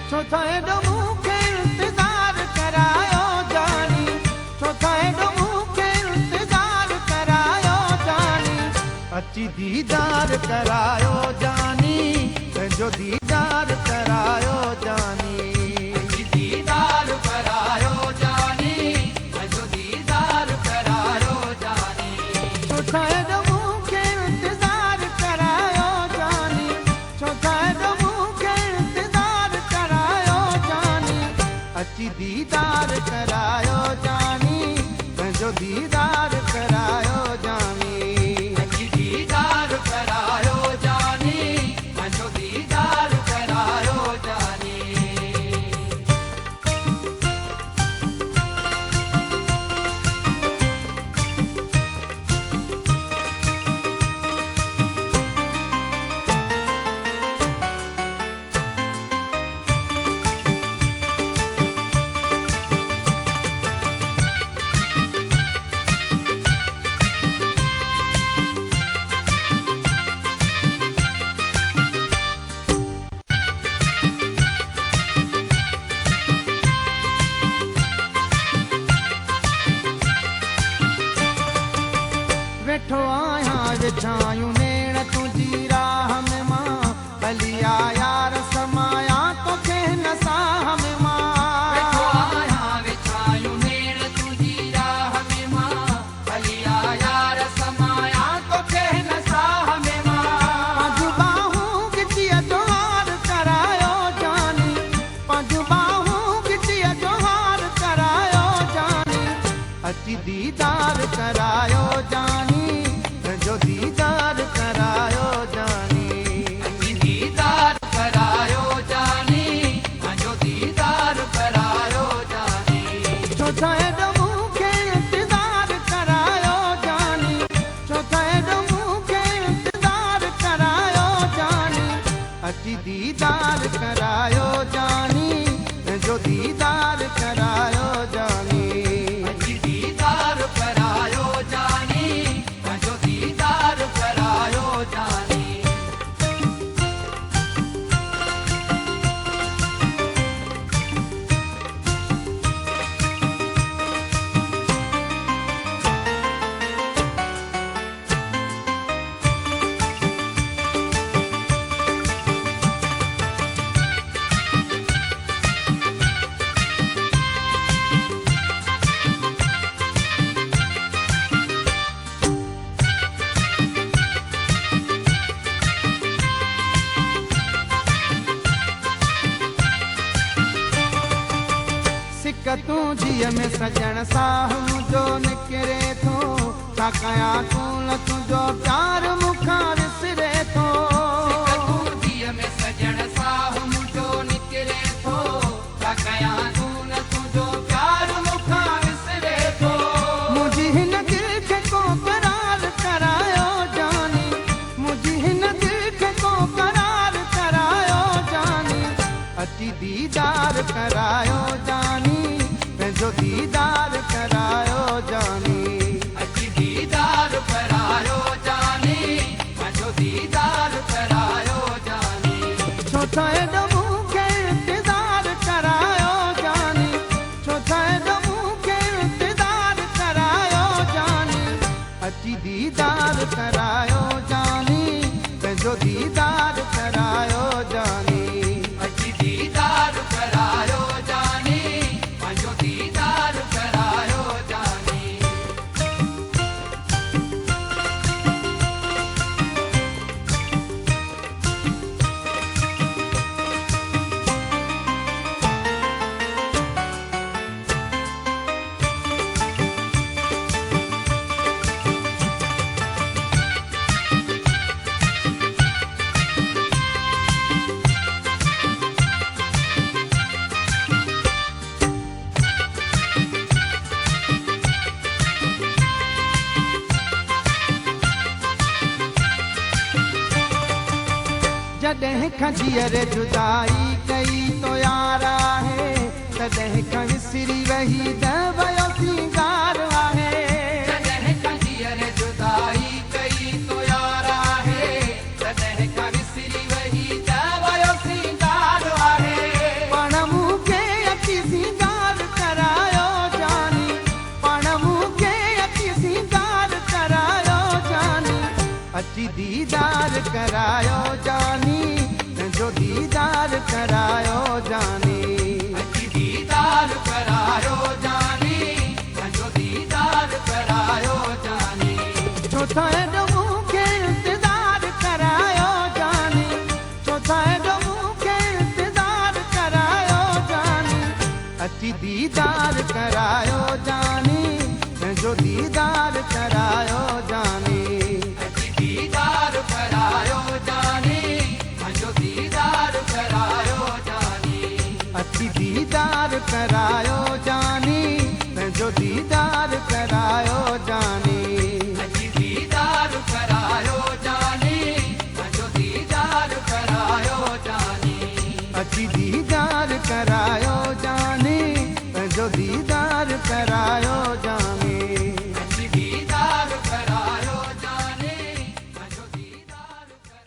छो त एॾो मूंखे इंतज़ार करायो जानी, छो त एॾो मूंखे इंतज़ार करायो जानी, अची दीदार करायो जानी, पंहिंजो दीदार करायो जानी, अची दीदार करायो जानी, पंहिंजो दीदार करायो जानी, छो त एॾो मूंखे इंतज़ार करायो जानी, छो त एॾो मूंखे इंतज़ार करायो जानी, अची दीदार करायो जानी, पंहिंजो दीदार करायो जानी, अची दीदार करायो जानी, पंहिंजो दीदार करायो जानी। वेठो आहियां विछायूं नेण तुंहिंजी राह में मां, भलिया यार समाया तोखे हिन साह में मां, वेठो आहियां विछायूं नेण तुंहिंजी राह में मां, भलिया यार समाया तोखे हिन साह में मां, पंहिंजूं बाहूं गिटीअ जो हार करायो जानी, पंहिंजूं बाहूं गिटीअ जो हार करायो जानी, अची दीदार करायो जानी, पंहिंजो दीदार करायो जानी, अची दीदार करायो जानी, पंहिंजो दीदार करायो जानी, छो त एॾो मूंखे इंतज़ार करायो जानी, छो त एॾो मूंखे इंतज़ार करायो जानी, अची दीदार करायो जानी, पंहिंजो दीदार करायो जानी, अची दीदार करायो जानी, पंहिंजो दीदार करायो जानी। सिक तूं जीअ में सजण साह मुंहिंजो निकिरे थो, छा कयां तूं तुंहिंजो प्यार मूंखां विसरे थो, सिक तूं जीअ में सजण साह मुंहिंजो निकिरे थो, छा कयां तूं तुंहिंजो प्यार मूंखां विसरे थो, मुंहिंजी हिन दिलि खे को करार करायो जानी, मुंहिंजी हिन दिलि खे को करार करायो जानी, अची दीदार करायो जानी, पंहिंजो दीदार करायो जानी, अची दीदार करायो जानी, पंहिंजो दीदार करायो जानी, छो त एॾो मूंखे इंतज़ार करायो जानी, छो त एॾो मूंखे इंतज़ार करायो जानी, अची दीदार करायो जानी, पंहिंजो दीदार करायो जानी, अची दीदार करायो जानी, पंहिंजो दीदार करायो जानी। जॾहिं खां जीअरे जुदाई कई तो यार आहे, तॾहिं खां विसरी वही त वयो सींगार आहे, जॾहिं खां जीअरे जुदाई कई तो यार आहे, तॾहिं खां विसरी वही त वयो सींगार आहे, करायो जानी दीदार करायो जानी पंहिंजो दीदार करायो जानी चौथा एॾो मूंखे इंतज़ार करायो जानी चौथा एॾो मूंखे इंतज़ार करायो जानी अची दीदार करायो जानी पंहिंजो दीदार करायो जानी दीदार करायो जानी पंहिंजो दीदार करायो जानी अची दीदार करायो जानी पंहिंजो दीदार करायो जानी दीदार करायो जानी पंहिंजो दीदार करायो जानी अची दीदार करायो जानी पंहिंजो दीदार करायो जानी